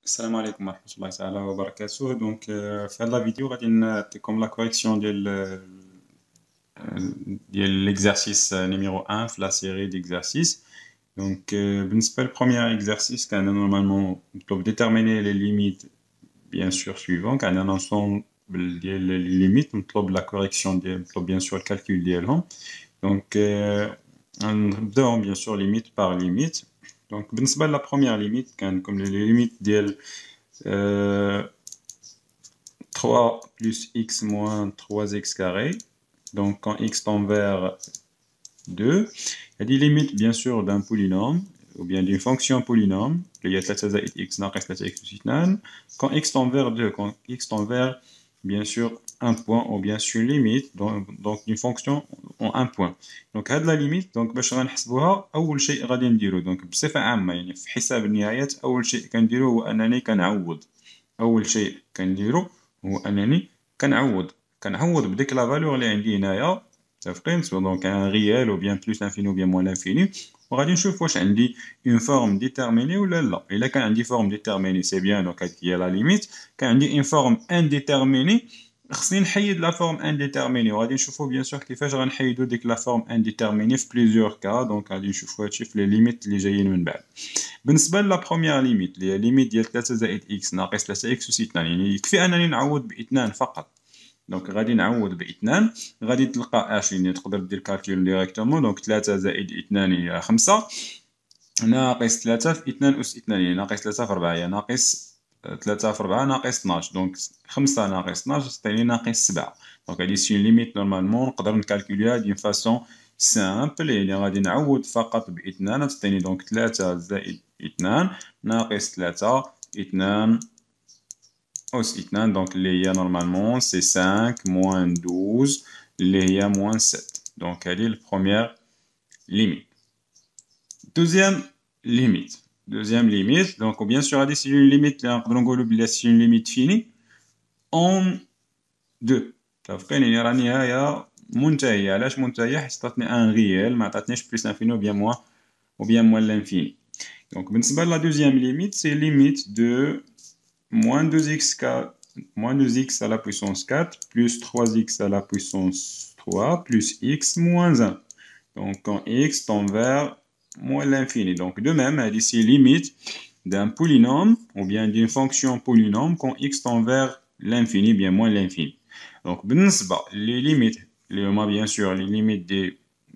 السلام عليكم ورحمة الله تعالى وبركاته. في هاد لا فيديو غادي نعطيكم لا كوريكسيون ديال l'exercice numéro 1 في لا série d'exercices. بالنسبة للبروميير اكزرسيس كان نورمالمون مطلوب déterminer les limites bien sûr suivants. كان عندنا ensemble ديال les limites مطلوب لا كوريكسيون ديال مطلوب bien sûr الكالكول ديالهم. نبداو bien sûr limite par limite. بالنسبة لا première limite كان les limites ديال 3 plus x moins 3x carré. Donc quand x tend vers 2, il y a des limites bien sûr d'un polynôme ou bien d'une fonction polynôme. Il y a 3 زائد x ناقص 3x plus 2. Quand x tend vers 2, quand x tend vers bien sûr un point ou bien sûr une limite donc d'une fonction en un point. Donc هاد la limite donc باش غنحسبوها اول شيء غادي نديرو donc بصفه عامه يعني في حساب النهايات اول شيء كنديرو هو انني كنعوض. اول شيء كنديرو هو انني كنعوض بديك لا فالور اللي عندي هنايا متفقين دونك ان ريال او بيان بلس انفيني او بيان موان لانفيني وغادي نشوف واش عندي اون فورم ديتيرميني ولا لا. الا كان عندي فورم ديتيرميني سي بيان دونك هادي هي لا ليميت. كان عندي اون فورم انديتيرميني خصني نحيد لا فورم انديتيرميني وغادي نشوفو بيان سور كيفاش غنحيدو ديك لا فورم انديتيرميني في بليزيور كا. دونك غادي نشوفو هادشي في لي ليميت اللي جايين من بعد. بالنسبه لا بروميير ليميت اللي هي ليميت ديال 3 زائد اكس ناقص 3 اكس اس 2 يعني يكفي انني نعوض باثنان فقط. دونك غادي نعوض باثنان غادي تلقى اش يعني تقدر دير كالكول ديريكتومون. دونك 3 زائد 2 هي 5 ناقص 3 في 2 اس 2 يعني ناقص 3 في 4 هي ناقص 3 في 4 ناقص 12. دونك 5 ناقص 12 تعطيني ناقص 7. دونك هادي سي ليميت نورمالمون نقدر نكالكوليها دون فاسون سامبل يعني غادي نعوض فقط باثنان تعطيني دونك 3 زائد 2 ناقص 3 2 أس 2 دونك اللي هي نورمالمون سي 5 موان 12 اللي هي موان 7. دونك هادي البروميير ليميت. دوزيام ليميت دونك بيان سور هادي سي اون ليميت اللي نقدرو نقولو بلي سي اون ليميت فيني اون دو. متفقين يعني راه نهاية منتهية. علاش منتهية؟ حيت عطاتني ان ريال ما عطاتنيش بلس انفيني ou bien moins l'infini. Donc بالنسبة لا دوزيام ليميت سي ليميت دو moins 2x à la puissance 4 plus 3x à la puissance 3 plus x moins 1. Donc quand x tend vers moins l'infini. Donc de même, elle est ici limite d'un polynôme ou bien d'une fonction polynôme quand x tend vers l'infini, bien moins l'infini. Donc les limites, bien sûr les limites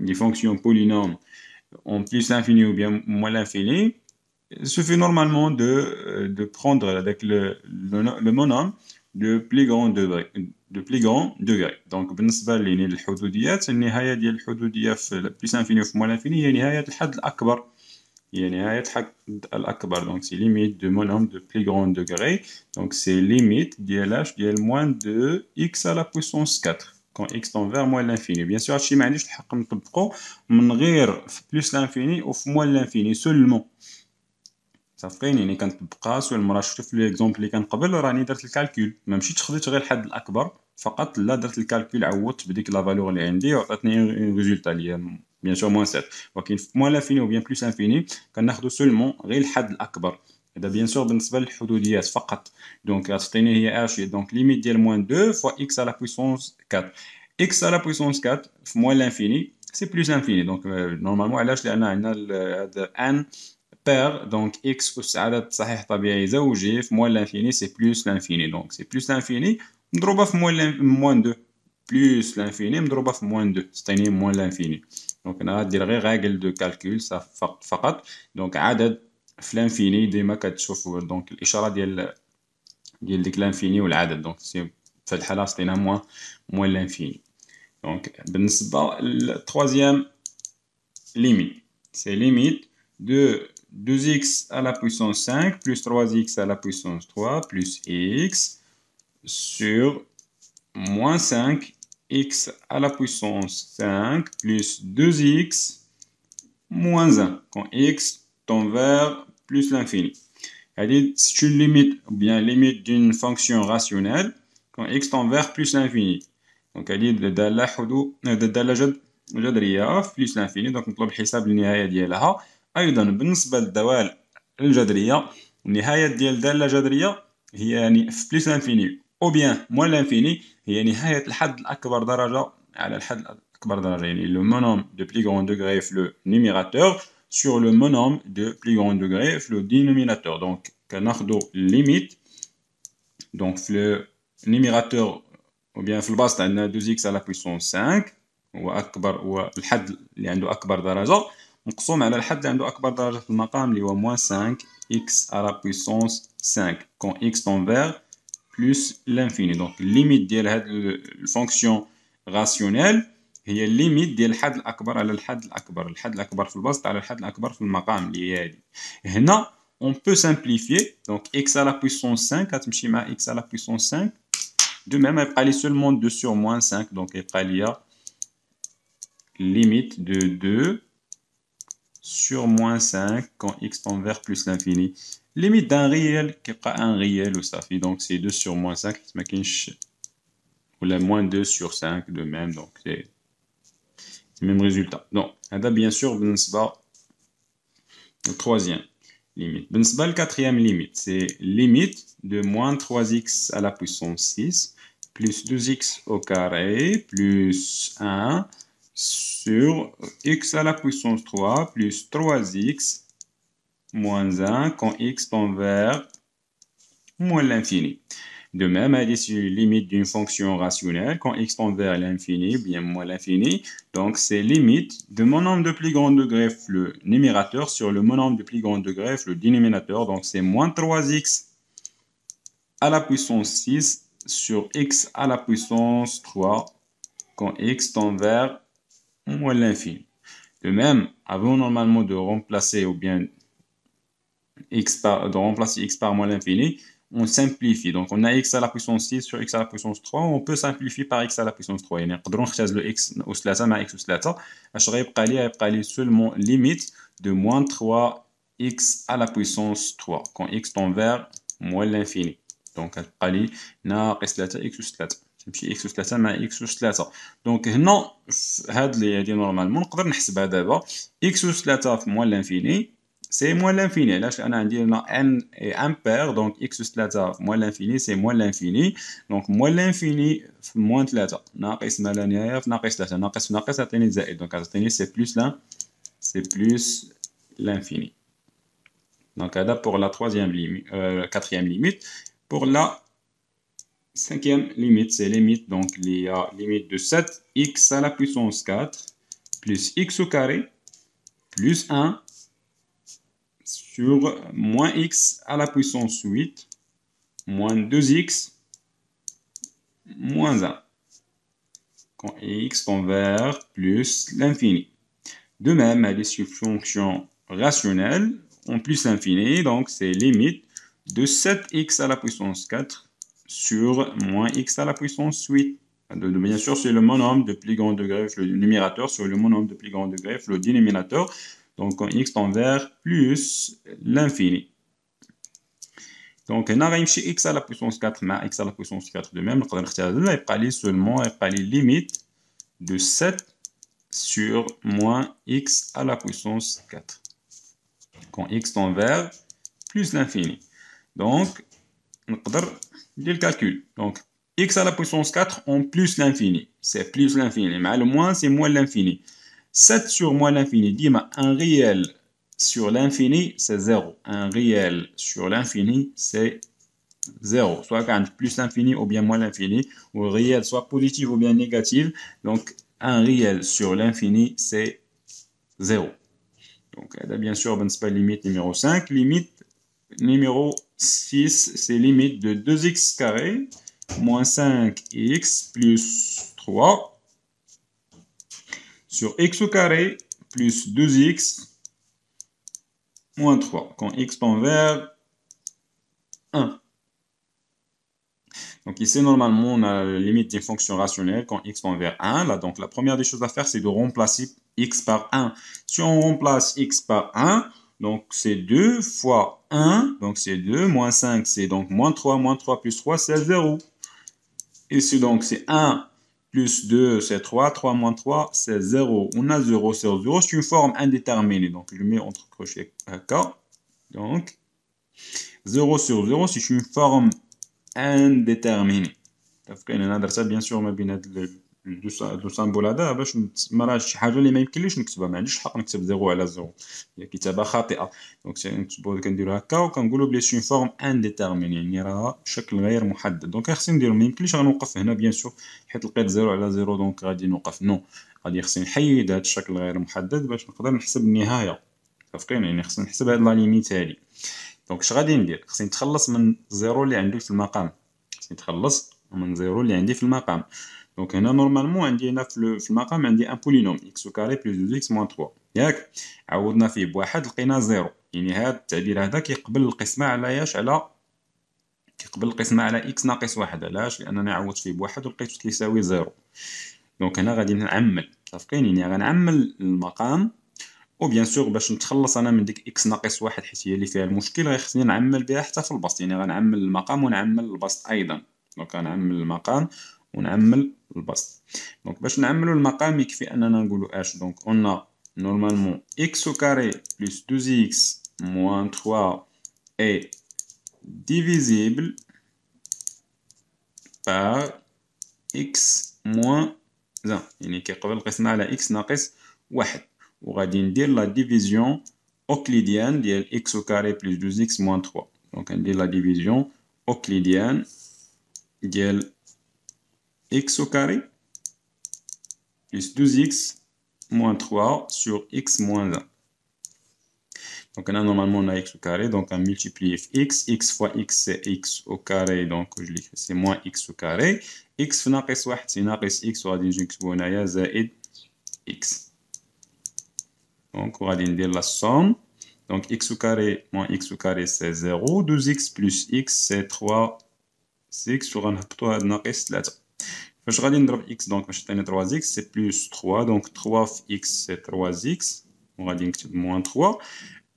des fonctions polynômes en plus l'infini ou bien moins l'infini, il suffit normalement de prendre avec le monôme de plus grand degré. Donc بالنسبة للحدوديات النهاية ديال الحدودية في plus infini في moins l'infini هي نهاية الحد الأكبر. هي نهاية الحد الأكبر. Donc c'est limite de monôme de plus grand degré. Donc c'est limite ديال moins de x à la puissance 4. Quand x tend vers moins l'infini. Bien sûr هادشي ما عنديش الحق نطبقو من غير في plus l'infini و في moins l'infini seulement. متفقين يعني كنطبقها سول راه شفتو في ليكزومبل اللي كان قبل راني درت الكالكول ما مشيتش خديت غير الحد الاكبر فقط لا درت الكالكول عوضت بديك لا فالور اللي عندي وعطاتني ريزولتا اللي هي بيان سور موان 7. ولكن في موان لانفيني و بيان بلس انفيني كناخدو سولمون غير الحد الاكبر. هذا بيان سور بالنسبه للحدوديات فقط. دونك غتعطيني هي اش دونك ليميت ديال موان 2 فوا اكس على بويسونس 4. اكس على بويسونس 4 في موان لانفيني سي بلس انفيني. دونك نورمالمون علاش لان عندنا هذا ان paire donc x أس عدد صحيح طبيعي زوجي في موان لانفيني سي بلس لانفيني. دونك سي بلس لانفيني مضروبة في موان 2 بلس لانفيني مضروبة في موان 2 تعطيني موان لانفيني. دونك انا غادير غير راجل دو كالكول فقط. دونك عدد في لانفيني ديما كتشوف دونك الإشارة ديال ديك لانفيني والعدد. دونك سي في هاد الحالة عطينا موان لانفيني. دونك بالنسبة للتروازيام ليميت سي ليميت de 2x à la puissance 5 plus 3x à la puissance 3 plus x sur moins 5x à la puissance 5 plus 2x moins 1 quand x tend vers plus l'infini. C'est une limite ou bien limite d'une fonction rationnelle quand x tend vers plus l'infini. Donc هذه الدالة جذرية في plus l'infini. donc نطلب حساب النهاية ديالها. أيضا بالنسبة للدوال الجذرية النهاية ديال الدالة الجذرية هي يعني في بلس لانفيني أو بيان موان لانفيني، هي نهاية الحد الأكبر درجة على الحد الأكبر درجة، يعني لو monome de plus grand degré في le numérateur sur le monome de plus grand degré في le dénominateur. Donc كناخدو limite donc في le numérateur ou bien في البسط عندنا 2x à la puissance 5 هو أكبر، هو الحد اللي عنده أكبر درجة مقسوم على الحد اللي عنده أكبر درجة في المقام اللي هو moins 5x à la puissance 5 quand x tend vers plus l'infini. Donc limite ديال هاد الفونكسيون راسيونيل هي الليميت ديال الحد الأكبر على الحد الأكبر، الحد الأكبر في البسط على الحد الأكبر في المقام اللي هي هادي. هنا on peut simplifier donc x à la puissance 5 غتمشي مع x à la puissance 5. De même يبقى لي seulement 2 sur moins 5 donc يبقى لي limite de 2 sur moins 5 quand x tend vers plus l'infini. Limite d'un réel qui est un réel ou ça fait donc c'est 2 sur moins 5 ou la moins 2 sur 5 de même, donc c'est le même résultat. Donc bien sûr le troisième limite. Le quatrième limite, c'est limite de moins 3x à la puissance 6 plus 2x au carré plus 1 sur x à la puissance 3 plus 3x moins 1 quand x tend vers moins l'infini. De même, elle est sur limite d'une fonction rationnelle quand x tend vers l'infini, bien moins l'infini. Donc, c'est limite de monome de plus grand degré le numérateur sur le monome de plus grand degré le dénominateur. Donc, c'est moins 3x à la puissance 6 sur x à la puissance 3 quand x tend vers moins l'infini. De même, avant normalement de remplacer ou bien remplacer x par moins l'infini, on simplifie. Donc on a x à la puissance 6 sur x à la puissance 3, on peut simplifier par x à la puissance 3. يعني نقدروا نختزلوا x أس 3 مع x أس 3 باش غيبقى لي seulement limite de moins 3x à la puissance 3 quand x tend vers moins l'infini. Donc غتبقى لي ناقص 3 x أس 3 تمشي x أس 3 مع x أس 3. دونك هنا هاد اللي هادي نورمالمون نقدر نحسبها دابا x أس 3 في moins l'infini c'est moins l'infini. Là, on a dit n est impair, donc x أس 3 moins l'infini, c'est moins l'infini. Donc, moins l'infini, moins 3. ناقص ما لا نهاية في ناقص 3. ناقص في ناقص يعطيني زائد. Donc, يعطيني c'est plus l'infini. Donc, هذا pour la quatrième limite. Pour la cinquième limite, c'est limite. Donc, il y a limite de 7x à la puissance 4 plus x au carré plus 1 sur moins x à la puissance 8 moins 2x moins 1 quand x tend vers plus l'infini. De même, elle est une fonction rationnelle en plus l'infini, donc c'est limite de 7x à la puissance 4 sur moins x à la puissance 8. Bien sûr, c'est le monome de plus grand degré, le numérateur sur le monome de plus grand degré, le dénominateur. Donc, quand x tend vers plus l'infini. Donc, on a x à la puissance 4 mais x à la puissance 4 de même. On a seulement limite de 7 sur moins x à la puissance 4. Quand x tend vers plus l'infini. Donc, on peut dire le calcul. Donc, x à la puissance 4 en plus l'infini. C'est plus l'infini. Mais le moins, c'est moins l'infini. 7 sur moins l'infini, dima un réel sur l'infini, c'est 0. Un réel sur l'infini, c'est 0. Soit quand plus l'infini ou bien moins l'infini, ou réel soit positif ou bien négatif. Donc, un réel sur l'infini, c'est 0. Donc, là, bien sûr, c'est pas limite numéro 5. Limite numéro 6, c'est limite de 2x carré moins 5x plus 3 sur x au carré plus 2x moins 3 quand x tend vers 1. Donc ici, normalement, on a la limite d'une fonction rationnelle quand x tend vers 1. Là, donc la première des choses à faire, c'est de remplacer x par 1. Si on remplace x par 1, donc c'est 2 fois 1, donc c'est 2, moins 5, c'est donc moins 3 plus 3, c'est 0. Ici, donc c'est 1 plus 2, c'est 3. 3 moins 3, c'est 0. On a 0 sur 0. C'est une forme indéterminée. Donc, je mets entre crochets K. Donc, 0 sur 0 c'est une forme indéterminée. متفقين؟ انا درتها بيان سور ما بين هاد دو سامبول هذا باش ما راهش شي حاجه اللي ما يمكنليش نكتبها، ما عنديش الحق نكتب 0 على 0، هي كتابه خاطئه. دونك نكتبو كنديرو هكا وكنقولو بلي سي فورم انديتيرميني، يعني راه شكل غير محدد. دونك خصني نديرو، ما يمكنليش غنوقف هنا بيان سور حيت لقيت 0 على 0 دونك غادي نوقف، نو، غادي خصني نحيد هاد الشكل غير محدد باش نقدر نحسب النهايه. متفقين؟ يعني خصني نحسب هاد لا ليميت هادي. دونك اش غادي ندير؟ خصني نتخلص من 0 اللي عندي في المقام، خصني نتخلص من 0 اللي عندي في المقام. دونك هنا نورمالمون عندي هنا في المقام عندي ان بولينوم اكس او كاري بلس 2 اكس موان 3، ياك؟ عوضنا فيه بواحد لقينا 0، يعني هذا التعبير هذا كيقبل القسمه على ياش؟ على كيقبل القسمه على اكس ناقص 1. علاش؟ لانني عوضت فيه بواحد ولقيته كيساوي 0. دونك هنا غادي نعمل، متفقين؟ يعني غنعمل المقام، وبيان سور باش نتخلص انا من ديك اكس ناقص 1 حيت هي اللي فيها المشكل غيخصني نعمل بها حتى في البسط، يعني غنعمل المقام ونعمل البسط ايضا. دونك غنعمل المقام ونعمل البسط. دونك باش نعملو المقام يكفي اننا نقولو اش؟ دونك قلنا نورمالمون اكس او كاري بلس 2 اكس موان 3 اي ديفيزيبل بار اكس موان 1، يعني كيقبل القسمة على اكس ناقص 1. وغادي ندير لا ديفيزيون اوكليديان ديال اكس او كاري بلس 2 اكس موان 3. دونك ندير لا ديفيزيون اوكليديان ديال x au carré plus 2x moins 3 sur x moins 1. Donc là, normalement, on a x au carré, donc on multiplie x fois x, c'est x au carré, donc je l'écris, c'est moins x au carré. x ناقص 1 c'est ناقص x, وغادي نجي نكتبو هنايا زائد x. Donc وغادي ندير la somme. Donc x au carré moins x au carré c'est 0, 2x plus x c'est 3x, وغنهبطو هاد ناقص 3. فاش غادي نضرب x دونك باش يعطيني 3x سي بلس 3، دونك 3 في x سي 3x، وغادي نكتب موان 3.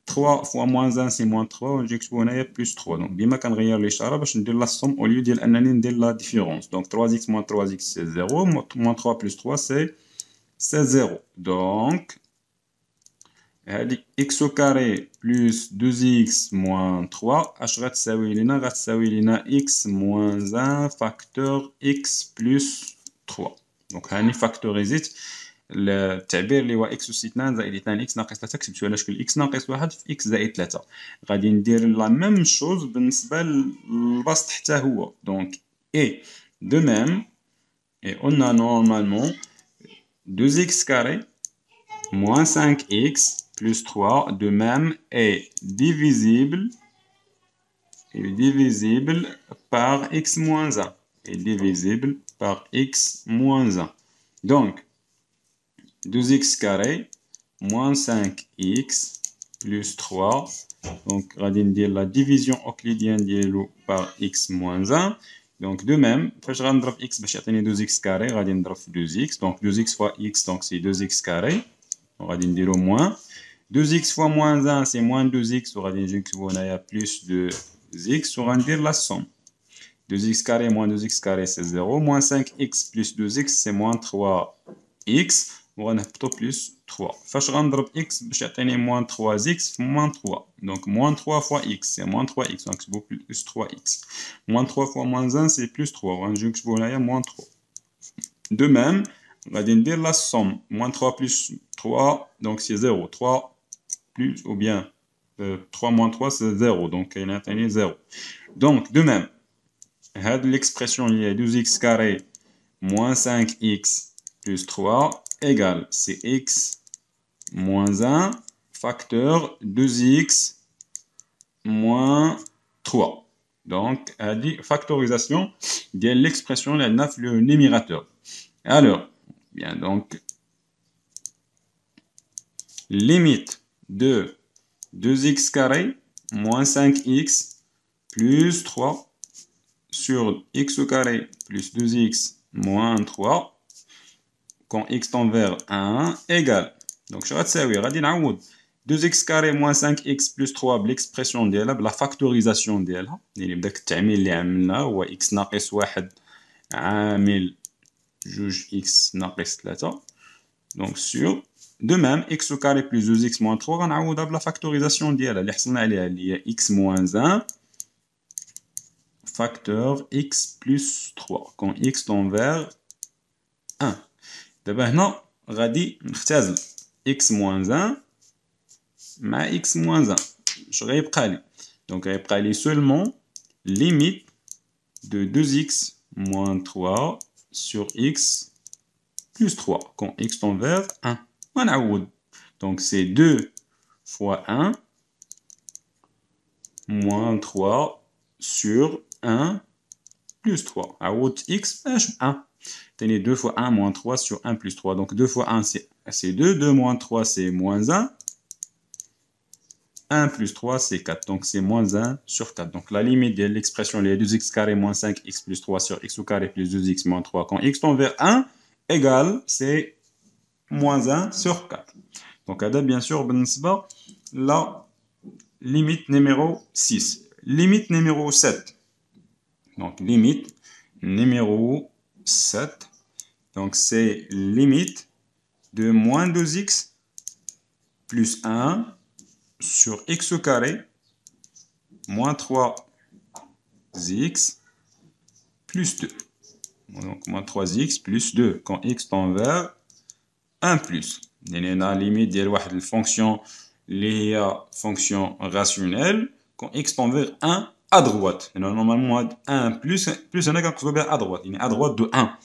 3 فوا موان 1 سي موان 3، ونجي نكتبو هنايا بلس 3. دونك ديما كنغير الاشاره باش ندير لا سوم او ليو ديال انني ندير لا ديفيرونس. دونك 3x موان 3x سي 0، موان 3 بلس 3 سي 0. دونك هادي x au carré plus 2x moins 3 اش غتساوي لينا؟ غتساوي لينا x moins 1 فاكتور x plus 3. دونك هاني فاكتوريزيت التعبير اللي هو x أس 2 زائد 2 x ناقص 3، كتبتو على شكل x ناقص 1 في x زائد 3. غادي ندير لا ميم شوز بالنسبه للبسط حتى هو. دونك اي دو ميم اي قلنا نورمالمون 2x carré moins 5x plus 3 de même est divisible par x moins 1. Est divisible par x moins 1. Donc, 2x carré moins 5x plus 3. Donc, غادي ندير la division euclidienne ديالو par x moins 1. Donc, de même, فاش غنضرب x باش يعطيني 2x carré غادي نضرب في 2x. Donc, 2x fois x, donc c'est 2x carré. On va dire moins 2x fois moins 1 c'est moins 2x, on va dire plus 2x, on va dire la somme 2x carré moins 2x carré c'est 0, moins 5x plus 2x c'est moins 3x, on va dire plus 3. فاش غنضرب x باش يعطيني moins 3x في moins 3. Donc moins 3 fois x c'est moins 3x, donc c'est plus 3x. Moins 3 fois moins 1 c'est plus 3, on va dire moins 3. De même, on va dire la somme. Moins 3 plus 3, donc c'est 0. 3 plus, ou bien 3 moins 3, c'est 0. Donc il a atteint 0. Donc, de même, l'expression il y a 2x carré moins 5x plus 3 égale, c'est x moins 1 facteur 2x moins 3. Donc, factorisation de l'expression le numérateur. Alors, bien, donc, limite de 2x carré moins 5x plus 3 sur x au carré plus 2x moins 3 quand x tend vers 1 égale. Donc, je vais غادي نعوض 2x carré moins 5x plus 3 بالexpression ديالها بلا factorisation ديالها، يعني بداك التعميل اللي عملناه هو x ناقص 1 عامل جوج x ناقص 3. Donc sur de même x au carré plus 2x moins 3 غنعوضها بلا فاكتوريزاسيون ديالها اللي حصلنا عليها اللي هي x moins 1 facteur x plus 3 quand x tend vers 1. دابا هنا غادي نختزل x moins 1 مع x moins 1. اش غيبقى لي؟ دونك غيبقى لي seulement limite de 2x moins 3 sur x plus 3 quand x tend vers 1. ونعوض. Donc c'est 2 fois 1 moins 3 sur 1 plus 3. عوض x باش 1. Tenez 2 fois 1 moins 3 sur 1 plus 3. Donc 2 fois 1 c'est 2. 2 moins 3 c'est moins 1. 1 plus 3 c'est 4. Donc c'est moins 1 sur 4. Donc la limite de l'expression les 2x carré moins 5x plus 3 sur x au carré plus 2x moins 3 quand x tend vers 1 égale c'est moins 1 sur 4. Donc هذا bien sûr بالنسبة la limite numéro 6. Limite numéro 7. Donc limite numéro 7. Donc c'est limite de moins 2x plus 1 sur x au carré moins 3x plus 2. Donc moins 3x plus 2 quand x tend vers 1 plus. يعني la limite ديال واحد الفونكسيون اللي هي fonction rationnelle quand x tend vers 1 à droite. Normalement 1 plus هنا كنقصدو بها à droite. يعني à droite de 1.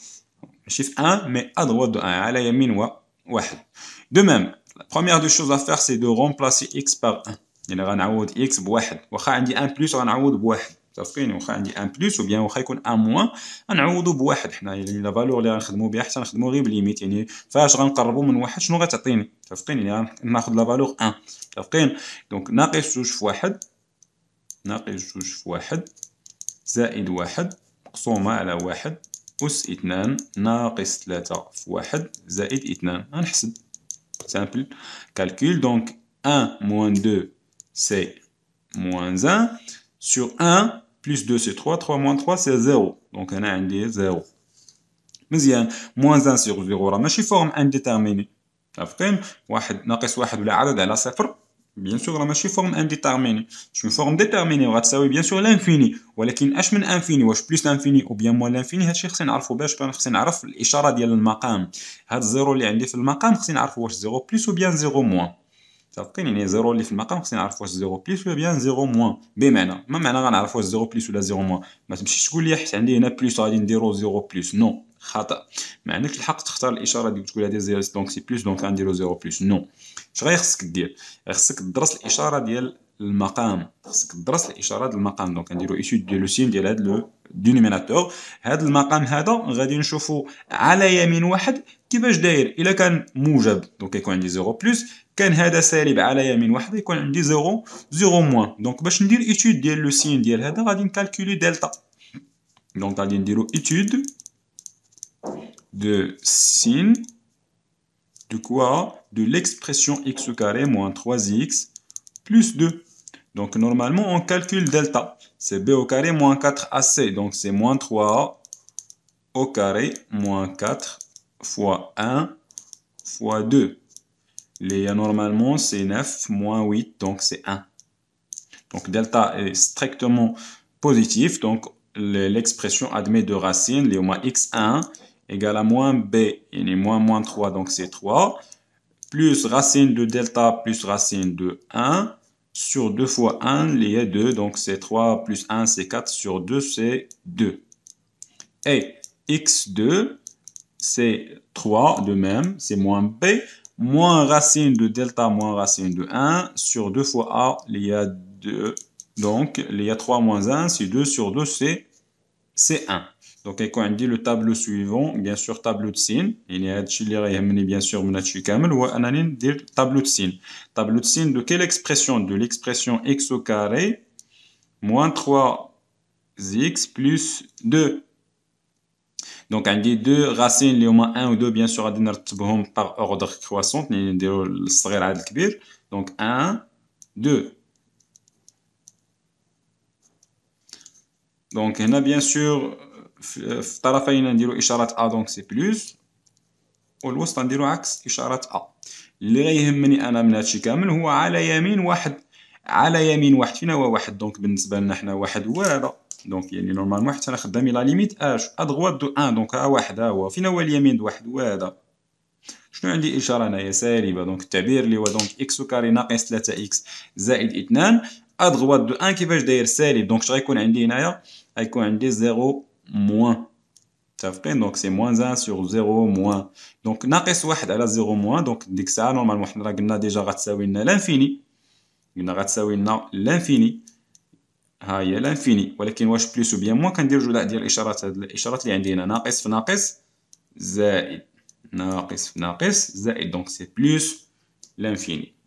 ماشي في 1 mais à droite de 1 على يمين واحد. De même, la première des choses à faire c'est de remplacer x par 1. يعني غنعوض x بواحد. واخا عندي 1 plus غنعوض بواحد. صافي واخا عندي 1 بلس وبيان واخا يكون 1 موان غنعوضو بواحد حنايا يعني لا فالور اللي غنخدمو بها حتى نخدمو غير بليميت يعني فاش غنقربو من واحد شنو غتعطيني متفقين يعني ناخد لا فالور 1 متفقين دونك ناقص جوج في واحد ناقص جوج في واحد زائد واحد مقسومة على واحد أس 2 ناقص 3 في واحد زائد 2 غنحسب simple calcul donc 1 moins 2 c'est moins 1 sur 1 plus 2 c'est 3, 3 moins 3 c'est 0. Donc on a un des 0. مزيان moins 1 sur 0 راه ماشي فورم انديتيرميني. عارفين واحد ناقص واحد ولا عدد على صفر بيان سور راه ماشي فورم انديتيرميني. شنو فورم ديتيرميني وغتساوي بيان سور لانفيني ولكن اش من انفيني واش بلس لانفيني او بيان موان لانفيني هادشي خصني نعرفو باش خصني نعرف الاشاره ديال المقام. هاد الزيرو اللي عندي في المقام خصني نعرفو واش 0 بلس او بيان 0 موان. متفقين يعني 0 اللي في المقام خصني نعرف واش 0 بلس ولا بيان 0 موان بمعنى ما معنى غنعرف واش 0 بلس ولا 0 موان ما تمشيش تقول لي حيت عندي هنا بلس غادي نديرو 0 بلس نو خطا ما عندكش الحق تختار الاشاره ديك تقول هذه 0 دونك سي بلس دونك غنديرو 0 بلس نو اش غيخصك دير خصك تدرس الاشاره ديال المقام خصك تدرس الاشاره ديال المقام دونك نديرو ايتود ديال لو سين ديال هذا لو دينوميناتور هذا المقام هذا غادي نشوفو على يمين واحد كيفاش داير الا كان موجب دونك يكون عندي 0 بلس كان هذا سالب على يمين واحد يكون عندي 0 موان دونك باش ندير ايتود ديال لو سين ديال هذا غادي نكالكولي دلتا دونك غادي نديرو ايتود de sin de quoi de l'expression x au carré moins 3x plus 2. Donc normalement on calcule delta. C'est b au carré moins 4ac. Donc c'est moins 3 au carré moins 4 fois 1 fois 2. Normalement c'est 9 moins 8 donc c'est 1. Donc delta est strictement positif. Donc l'expression admet deux racines. Les moins x1 égale à moins b, et moins 3, donc c'est 3, plus racine de delta plus racine de 1, sur 2 fois 1, il y a 2, donc c'est 3 plus 1, c'est 4, sur 2, c'est 2. Et x2, c'est 3, de même, c'est moins b, moins racine de delta moins racine de 1, sur 2 fois a, il y a 2, donc il y a 3 moins 1, c'est 2, sur 2, c'est 1. Donc, on dit le tableau suivant, bien sûr, tableau de signe. Il y a bien sûr, tableau de signe. Tableau de signe de quelle expression? De l'expression x au carré moins 3x plus 2. Donc, on dit 2 racines, les moins 1 ou 2, bien sûr, par ordre croissant. Donc, 1, 2. Donc, on a bien sûr. في الطرفين نديرو اشاره ا دونك سي بلس والوسط نديرو عكس اشاره ا اللي غيهمني انا من هادشي كامل هو على يمين واحد فينا هو واحد دونك بالنسبه لنا حنا واحد هو هذا دونك يعني نورمالمون حيت انا خدامين لا ليميت اش ادغوات دو ان، دونك ها واحد ها هو فين هو اليمين د واحد هو هذا. شنو عندي اشاره هنايا سالبه، دونك التعبير اللي هو دونك اكس كاري ناقص 3 اكس زائد 2 ادغوات دو ان كيفاش داير سالب، دونك اش غيكون عندي هنايا؟ غيكون عندي 0 موان، متفقين؟ دونك سي موان 1 سور 0 موان، دونك ناقص واحد على 0 موان، دونك ديك الساعه نورمالمون حنا راه قلنا ديجا غتساوي لنا لانفيني، قلنا غتساوي لنا لانفيني، ها هي لانفيني. ولكن واش بليس او بيان موان؟ كندير جوج ديال الاشارات، هاد الاشارات اللي عندي هنا ناقص في ناقص زائد، ناقص في ناقص زائد، دونك سي بلوس لانفيني.